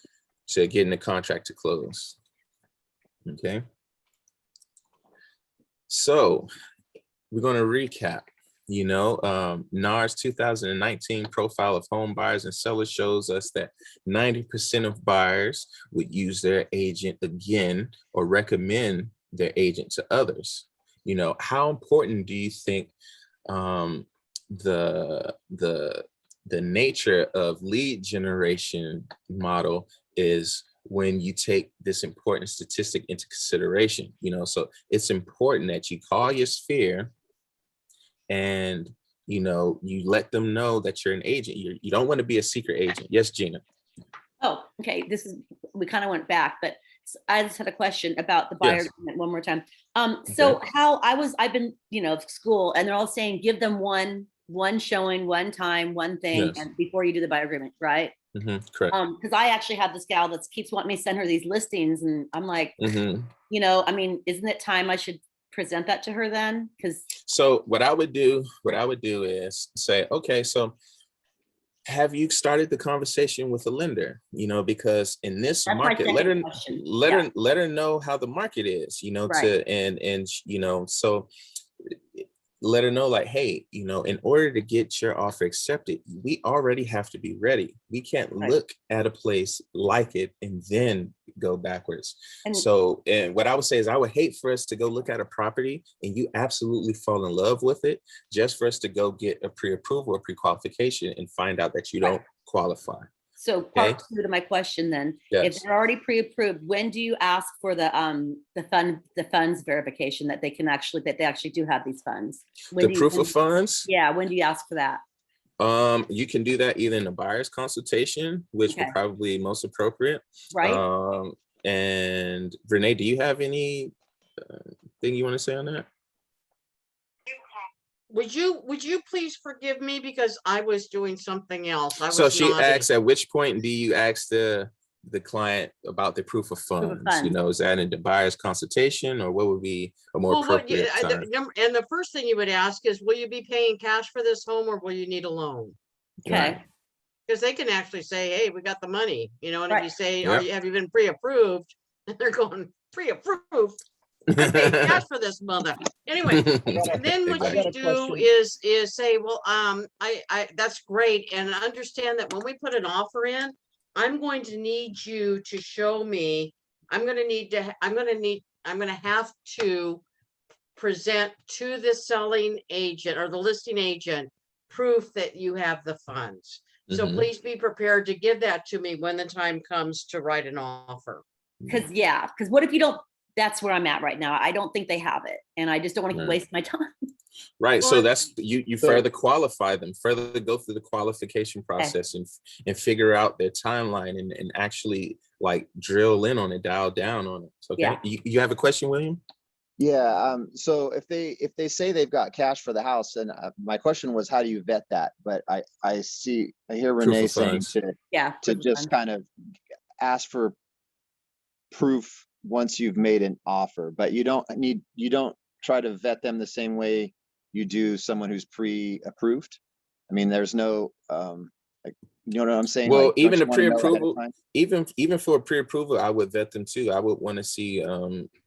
to getting the contract to close. Okay. So we're going to recap. NAR's 2019 profile of home buyers and sellers shows us that 90% of buyers would use their agent again or recommend their agent to others. How important do you think the nature of lead generation model is when you take this important statistic into consideration? So it's important that you call your sphere and you let them know that you're an agent. You don't want to be a secret agent. Yes, Gina. Oh, okay. We kind of went back, but I just had a question about the buyer agreement one more time. So I've been, school, and they're all saying, give them one showing, one time, one thing, and before you do the buyer agreement, right? Correct. Because I actually have this gal that keeps wanting me to send her these listings, and I'm like, isn't it time I should present that to her then? So what I would do is say, okay, so have you started the conversation with a lender? Because in this market, let her know how the market is, right. So let her know, like, hey, in order to get your offer accepted, we already have to be ready. We can't look at a place like it and then go backwards. And what I would say is, I would hate for us to go look at a property and you absolutely fall in love with it just for us to go get a pre-approval or pre-qualification and find out that you don't qualify. So part two to my question then, if they're already pre-approved, when do you ask for the funds verification that they actually do have these funds? The proof of funds? Yeah, when do you ask for that? You can do that either in a buyer's consultation, which would probably be most appropriate. Right. And Renee, do you have any thing you want to say on that? would you please forgive me because I was doing something else? I So was she nodding. asks, at which point do you ask the client about the proof of funds? You funds. know, is that in the buyer's consultation, or what would be a more Well, appropriate time? and the first thing you would ask is, will you be paying cash for this home or will you need a loan? Okay, Because they can actually say, hey, we got the money, you know, and if Right. you say, Yep. have you been pre-approved? And they're going, pre-approved? I paid cash for this mother. Anyway, and then what Exactly. you do is say, well, I that's great. And understand that when we put an offer in, I'm going to need you to show me, I'm gonna have to present to the selling agent or the listing agent proof that you have the funds. So Mhm. please be prepared to give that to me when the time comes to write an offer. because what if you don't, that's where I'm at right now. I don't think they have it, and I just don't want to Right. waste my time. Right. So Well, that's you further qualify them, further go through the qualification process and figure out their timeline and actually like drill in on it, dial down on it. So, okay. Yeah. You have a question, William? Yeah, so if they say they've got cash for the house, and my question was, how do you vet that? But I hear Proof Renee of saying funds. Yeah. to proof of just funds. kind of ask for proof once you've made an offer, but you don't try to vet them the same way you do someone who's pre-approved. I mean, there's no like, you know what I'm saying? Well, Like, don't even you a wanna know ahead of pre-approval, time? even for a pre-approval, I would vet them too. I would want to see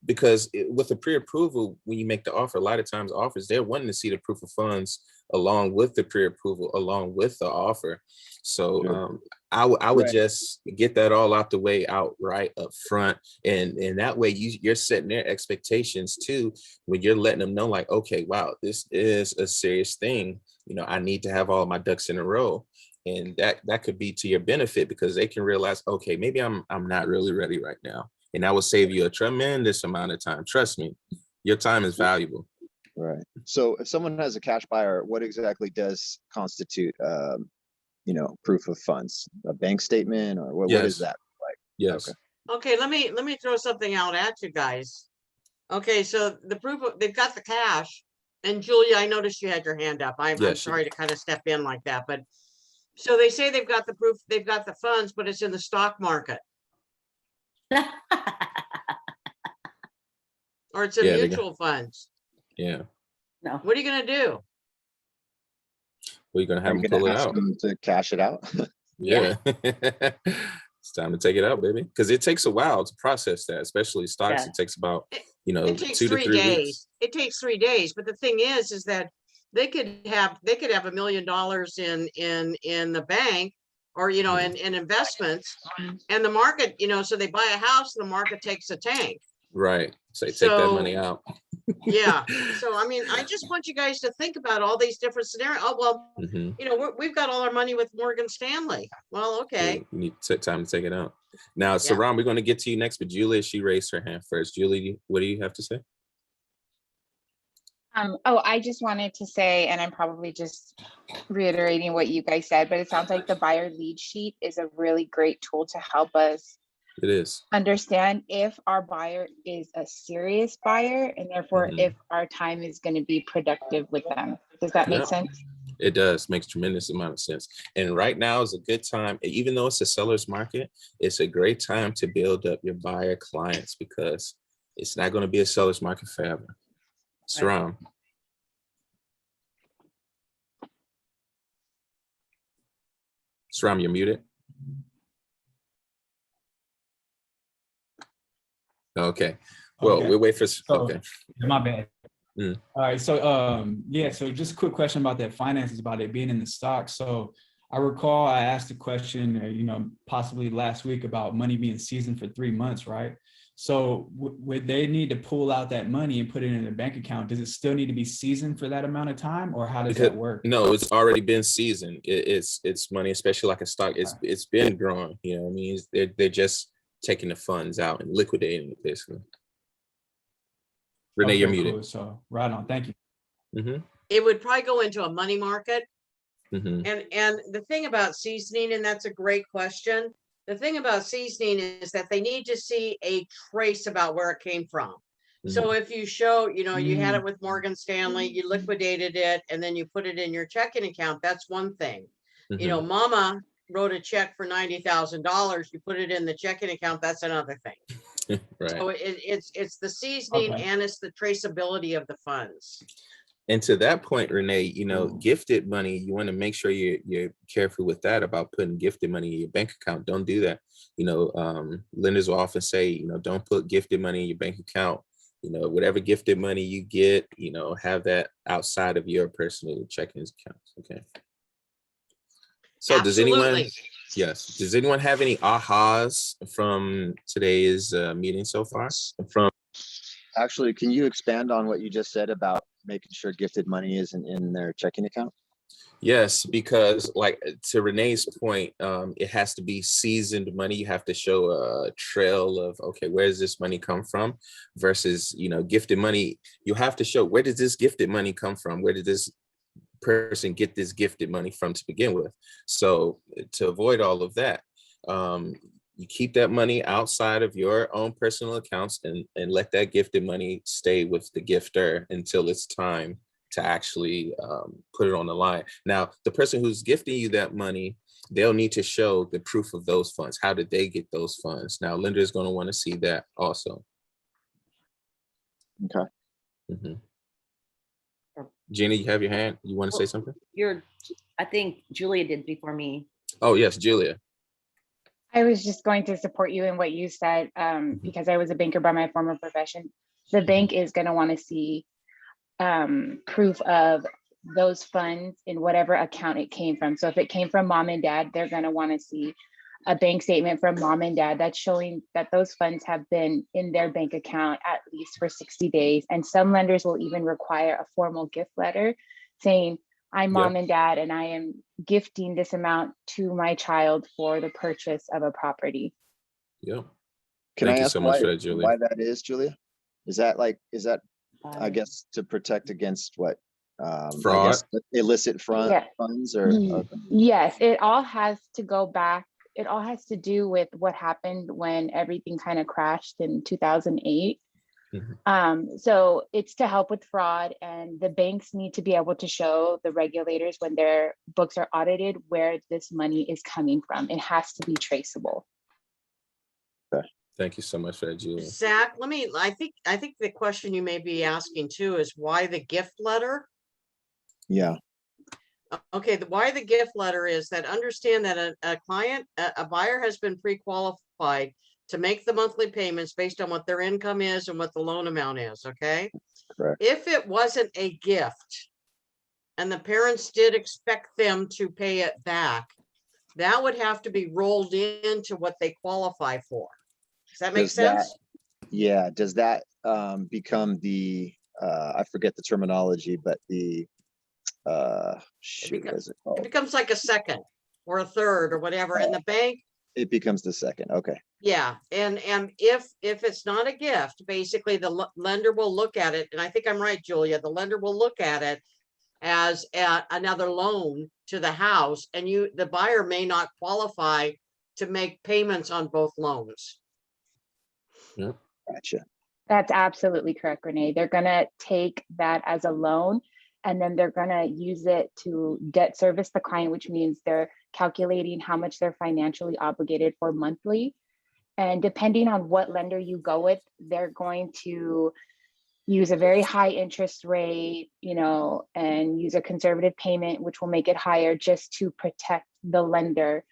because with a pre-approval, when you make the offer, a lot of times offers, they're wanting to see the proof of funds along with the pre-approval, along with the offer. So Sure. I would Right. just get that all out the way outright up front, and that way you're setting their expectations too when you're letting them know, like, okay, wow, this is a serious thing. You know, I need to have all my ducks in a row. And that could be to your benefit because they can realize, okay, maybe I'm not really ready right now. And that will save you a tremendous amount of time. Trust me, your time is valuable. Right. So if someone has a cash buyer, what exactly does constitute, proof of funds? A bank statement, or what is Yes. that like? Yes. Okay. Okay, let me throw something out at you guys. Okay, so they've got the cash, and Julia, I noticed you had your hand up. I'm Yes, sorry to kind of step in like that, but so they say they've got the proof, they've got the funds, but it's in the stock market, or it's in Yeah, mutual funds. Yeah. No. What are you gonna do? Well, you're gonna Are have you them gonna pull it ask out. them to cash it out? Yeah. It's time to take it out, baby. Because it takes a while to process that, especially stocks. Yeah. It takes about, It takes 2 to 3 3 weeks. days. It takes 3 days, but the thing is that they could have $1 million in the bank, or in investments, and the market, so they buy a house and the market takes a tank. Right. So take that money So, out. Yeah. So I mean, I just want you guys to think about all these different scenarios. Oh well, Mhm. we've got all our money with Morgan Stanley. Well, okay. You need time to take it out. Now, Saram, we're going to get to you next, but Julia, she raised her hand first. Julie, what do you have to say? I just wanted to say, and I'm probably just reiterating what you guys said, but it sounds like the buyer lead sheet is a really great tool to help us It is. understand if our buyer is a serious buyer, and therefore if our time is going to be productive with them. Does that make Yep. sense? It does. Makes tremendous amount of sense. And right now is a good time, even though it's a seller's market, it's a great time to build up your buyer clients because it's not going to be a seller's market forever. Saram. Saram, you're muted. Okay. Well, Okay. we'll wait for, So, okay. My bad. Mm. All right. So, so just a quick question about that finances, about it being in the stock. So I recall I asked a question, possibly last week about money being seasoned for 3 months, right? So would they need to pull out that money and put it in a bank account? Does it still need to be seasoned for that amount of time, or how does that work? No, it's already been seasoned. It's money, especially like a stock. It's been growing. You know what I mean? They're just taking the funds out and liquidating it, basically. Renee, you're muted. Cool. So right on. Thank you. It would probably go into a money market. Mm-hmm. And the thing about seasoning, and that's a great question. The thing about seasoning is that they need to see a trace about where it came from. So if you show, you know, you had it with Morgan Stanley, you liquidated it, and then you put it in your checking account, that's one thing. You know, mama wrote a check for $90,000, you put it in the checking account, that's another thing. Right. So it's the seasoning Okay. and it's the traceability of the funds. And to that point, Renee, you know, gifted money, you want to make sure you're careful with that about putting gifted money in your bank account. Don't do that. You know, lenders will often say, you know, don't put gifted money in your bank account. You know, whatever gifted money you get, you know, have that outside of your personal checking accounts. Okay. So does anyone, Absolutely. yes, does anyone have any ahas from today's meeting so far? Actually, can you expand on what you just said about making sure gifted money isn't in their checking account? Yes, because like to Renee's point, it has to be seasoned money. You have to show a trail of, okay, where does this money come from versus, you know, gifted money. You have to show, where does this gifted money come from? Where did this person get this gifted money from to begin with? So to avoid all of that, you keep that money outside of your own personal accounts and let that gifted money stay with the gifter until it's time to actually put it on the line. Now, the person who's gifting you that money, they'll need to show the proof of those funds. How did they get those funds? Now, lender is going to want to see that also. Okay. Jenny, you have your hand. You want to say something? I think Julia did before me. Oh, yes, Julia. I was just going to support you in what you said because I was a banker by my former profession. The bank is going to want to see proof of those funds in whatever account it came from. So if it came from mom and dad, they're going to want to see a bank statement from mom and dad that's showing that those funds have been in their bank account at least for 60 days. And some lenders will even require a formal gift letter saying, I'm mom and dad, and I am gifting this amount to my child for the purchase of a property. Yeah. Can Thank I you ask so much for that, Julia. why that is, Julia? Is that I guess to protect against what? Fraud? I guess illicit funds or? Yes, it all has to go back. It all has to do with what happened when everything kind of crashed in 2008. So it's to help with fraud, and the banks need to be able to show the regulators when their books are audited where this money is coming from. It has to be traceable. Okay. Thank you so much for that, Julia. Zach, I think the question you may be asking too is why the gift letter? Yeah. Okay, why the gift letter is that understand that a buyer has been pre-qualified to make the monthly payments based on what their income is and what the loan amount is, okay? Correct. If it wasn't a gift and the parents did expect them to pay it back, that would have to be rolled into what they qualify for. Does that make sense? Yeah, does that become the, I forget the terminology, but the, what is it called? It becomes like a second or a third or whatever, and the bank. It becomes the second, okay. Yeah, and if it's not a gift, basically the lender will look at it, and I think I'm right, Julia, the lender will look at it as another loan to the house, and the buyer may not qualify to make payments on both loans. Yeah. Gotcha. That's absolutely correct, Renee. They're gonna take that as a loan, and then they're gonna use it to debt service the client, which means they're calculating how much they're financially obligated for monthly. And depending on what lender you go with, they're going to use a very high interest rate, and use a conservative payment, which will make it higher just to protect the lender,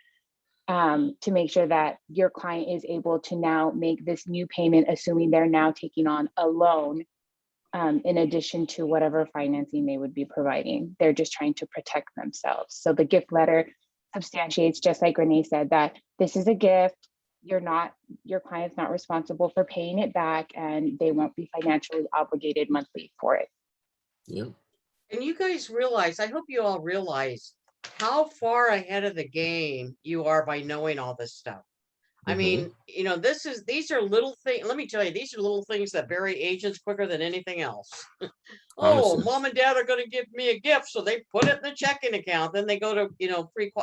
to make sure that your client is able to now make this new payment, assuming they're now taking on a loan, in addition to whatever financing they would be providing. They're just trying to protect themselves. So the gift letter substantiates, just like Renee said, that this is a gift. Your client's not responsible for paying it back, and they won't be financially obligated monthly for it. Yeah. And you guys realize, I hope you all realize how far ahead of the game you are by knowing all this stuff. I mean, these are little things. Let me tell you, these are little things that bury agents quicker than anything else. Oh, mom and dad are going to give me a gift, so they put it in the checking account. Then they go to,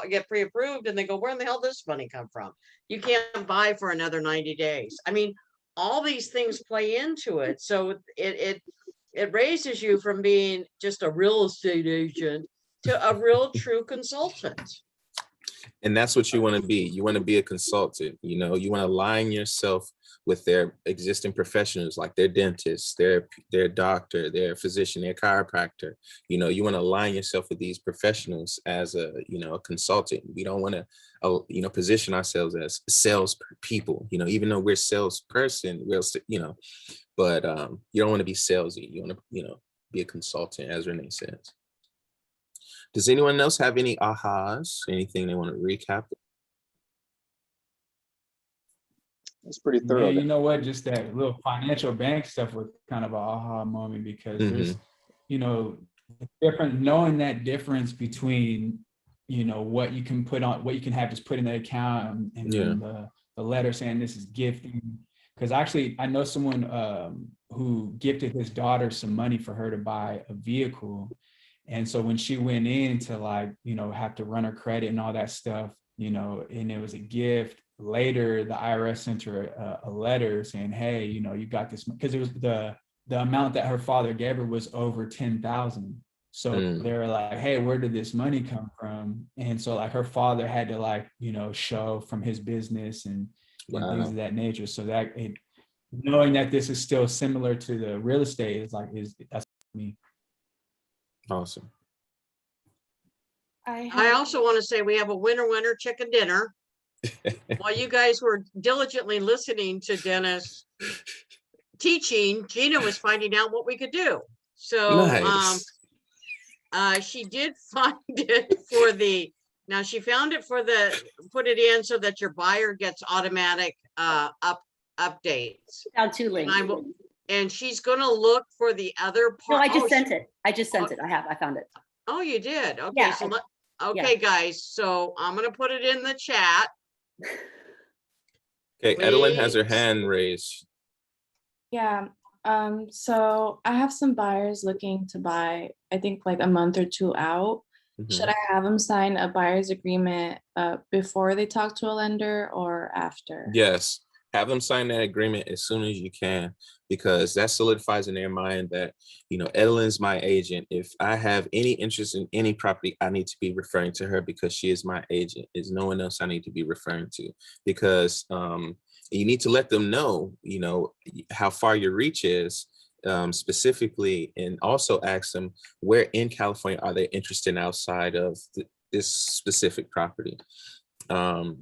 get pre-approved, and they go, where in the hell does this money come from? You can't buy for another 90 days. I mean, all these things play into it. So it raises you from being just a real estate agent to a real true consultant. And that's what you want to be. You want to be a consultant. You know, you want to align yourself with their existing professionals, like their dentist, their doctor, their physician, their chiropractor. You know, you want to align yourself with these professionals as a, you know, a consultant. We don't want to, you know, position ourselves as sales people. You know, even though we're salesperson, you know, but you don't want to be salesy. You want to, you know, be a consultant, as Renee says. Does anyone else have any ahas? Anything they want to recap? It's pretty thorough. Yeah, you know what? Just that little financial bank stuff was kind of an aha moment because there's, you know, different, knowing that difference between, you know, what you can put on, what you can have just put in the account and then the letter saying this is gifting. Because actually, I know someone who gifted his daughter some money for her to buy a vehicle. And so when she went in to, like, you know, have to run her credit and all that stuff, you know, and it was a gift. Later, the IRS sent her a letter saying, hey, you know, you got this, because it was the amount that her father gave her was over 10,000. So they were like, hey, where did this money come from? And so, like, her father had to, like, you know, show from his business and things of that nature. So that knowing that this is still similar to the real estate that's me. Awesome. I also want to say we have a winner chicken dinner. While you guys were diligently listening to Dennis teaching, Gina was finding out what we could do. So she did find it now she found it put it in so that your buyer gets automatic updates. Found 2 links. And she's gonna look for the other part. No, I just sent it. I found it. Oh, you did? Okay, Yeah, so okay, guys, so I'm gonna put it in the chat. Okay, Edelyn has her hand raised. Yeah, so I have some buyers looking to buy, I think like a month or 2 out. Should I have them sign a buyer's agreement before they talk to a lender or after? Yes, have them sign that agreement as soon as you can, because that solidifies in their mind that, you know, Edelyn's my agent. If I have any interest in any property, I need to be referring to her because she is my agent. There's no one else I need to be referring to, because you need to let them know, you know, how far your reach is specifically, and also ask them where in California are they interested outside of this specific property.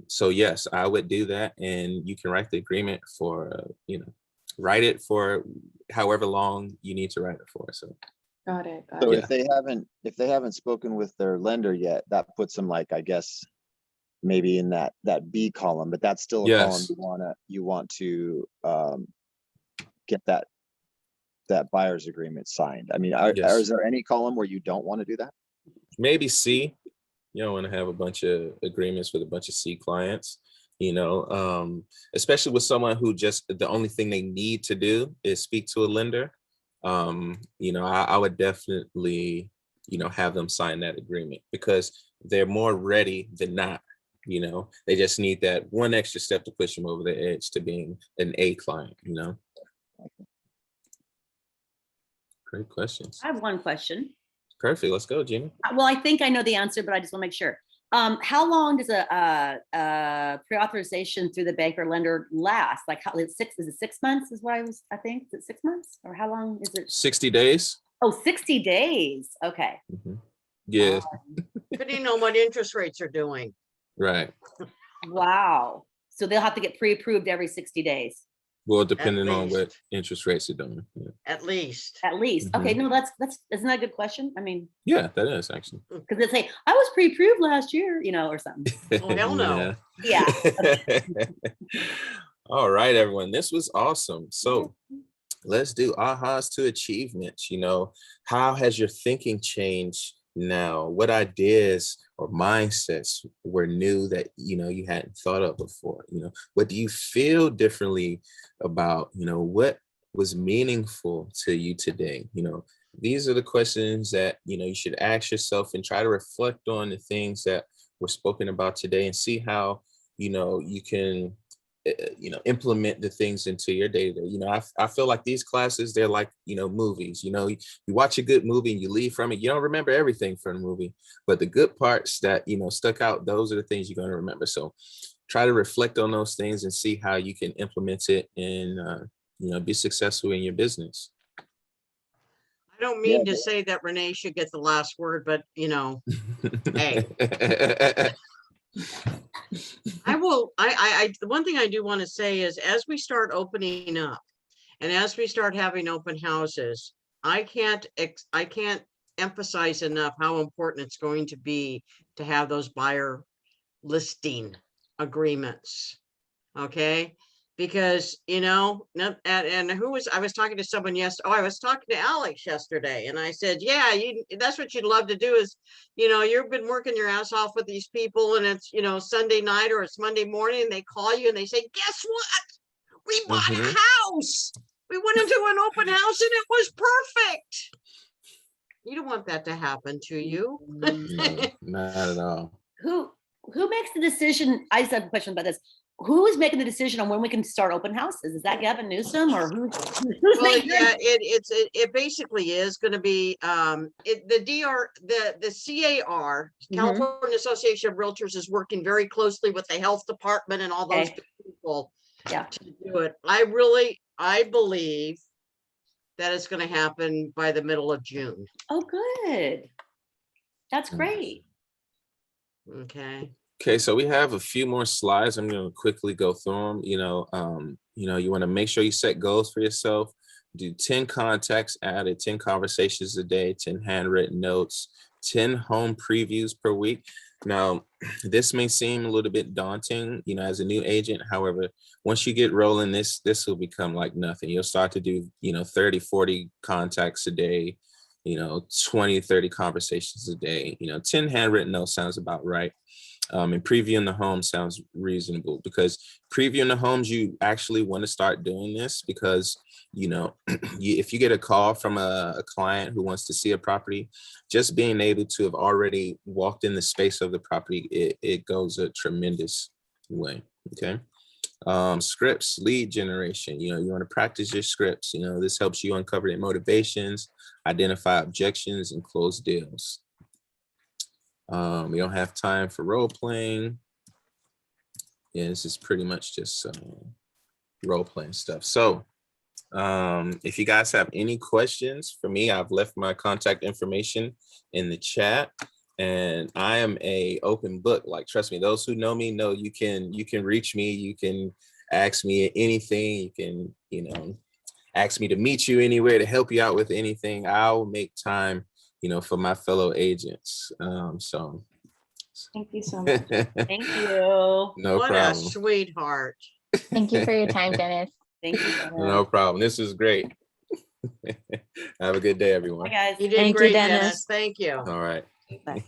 So yes, I would do that, and you can write the agreement for, you know, write it for however long you need to write it for. So got it. So if they haven't spoken with their lender yet, that puts them, like, I guess, maybe in that B column, but that's still a column you want to get that buyer's agreement signed. I mean, is there any column where you don't want to do that? Maybe C. You don't want to have a bunch of agreements with a bunch of C clients, you know, especially with someone who just, the only thing they need to do is speak to a lender. You know, I would definitely, you know, have them sign that agreement, because they're more ready than not. You know, they just need that one extra step to push them over the edge to being an A client, you know. Great questions. I have one question. Perfect. Let's go, Gina. Well, I think I know the answer, but I just want to make sure. How long does a pre-authorization through the bank or lender last? Like, is it 6 months is what I think. Is it 6 months, or how long is it? 60 days. Oh, 60 days. Okay. Yeah. Depending on what interest rates are doing. Right. Wow. So they'll have to get pre-approved every 60 days. Well, depending on what interest rates are doing. Yeah. At least. Okay, no, that's isn't that a good question? I mean, yeah, that is actually. Because they say I was pre-approved last year, you know, or something. Oh, hell no. Yeah. All right, everyone. This was awesome. So let's do ahas to achievements. You know, how has your thinking changed now? What ideas or mindsets were new that, you know, you hadn't thought of before? You know, what do you feel differently about, you know, what was meaningful to you today? You know, these are the questions that, you know, you should ask yourself and try to reflect on the things that were spoken about today and see how, you know, you can implement the things into your day-to-day. I feel like these classes, they're like, movies. You watch a good movie and you leave from it, you don't remember everything from the movie, but the good parts that stuck out, those are the things you're going to remember. So try to reflect on those things and see how you can implement it and be successful in your business. I don't mean to say that Renee should get the last word, but hey. The one thing I do want to say is, as we start opening up and as we start having open houses, I can't emphasize enough how important it's going to be to have those buyer listing agreements. Okay. Because, and I was talking to someone yesterday. Oh, I was talking to Alex yesterday, and I said, yeah, that's what you'd love to do is, you've been working your ass off with these people, and it's, Sunday night or it's Monday morning, and they call you and they say, guess what? We bought a house. We went into an open house and it was perfect. You don't want that to happen to you. No, not at all. Who makes the decision? I just have a question about this. Who is making the decision on when we can start open houses? Is that Gavin Newsom or who's Well, yeah, it basically is going to be the CAR, California Association of Realtors, is working very closely with the health department and all those people to do it. I believe that it's going to happen by the middle of June. Oh, good. That's great. Okay. Okay, so we have a few more slides. I'm going to quickly go through them. You want to make sure you set goals for yourself. Do 10 contacts added, 10 conversations a day, 10 handwritten notes, 10 home previews per week. Now, this may seem a little bit daunting, as a new agent. However, once you get rolling, this will become like nothing. You'll start to do, 30, 40 contacts a day, 20, 30 conversations a day. 10 handwritten notes sounds about right. And previewing the home sounds reasonable, because previewing the homes, you actually want to start doing this because, if you get a call from a client who wants to see a property, just being able to have already walked in the space of the property, it goes a tremendous way. Okay. Scripts, lead generation, you want to practice your scripts. This helps you uncover their motivations, identify objections, and close deals. We don't have time for role playing. Yeah, this is pretty much just role playing stuff. So if you guys have any questions for me, I've left my contact information in the chat, and I am a open book. Like, trust me, those who know me know you can reach me. You can ask me anything. You can, ask me to meet you anywhere, to help you out with anything. I'll make time for my fellow agents. So thank you so much. Thank you. No what problem. a sweetheart. Thank you for your time, Dennis. Thank you. Dennis. No problem. This is great. Have a good day, everyone. Bye, guys. You did Thank you, great, Dennis. Dennis. Thank you. All right. Bye.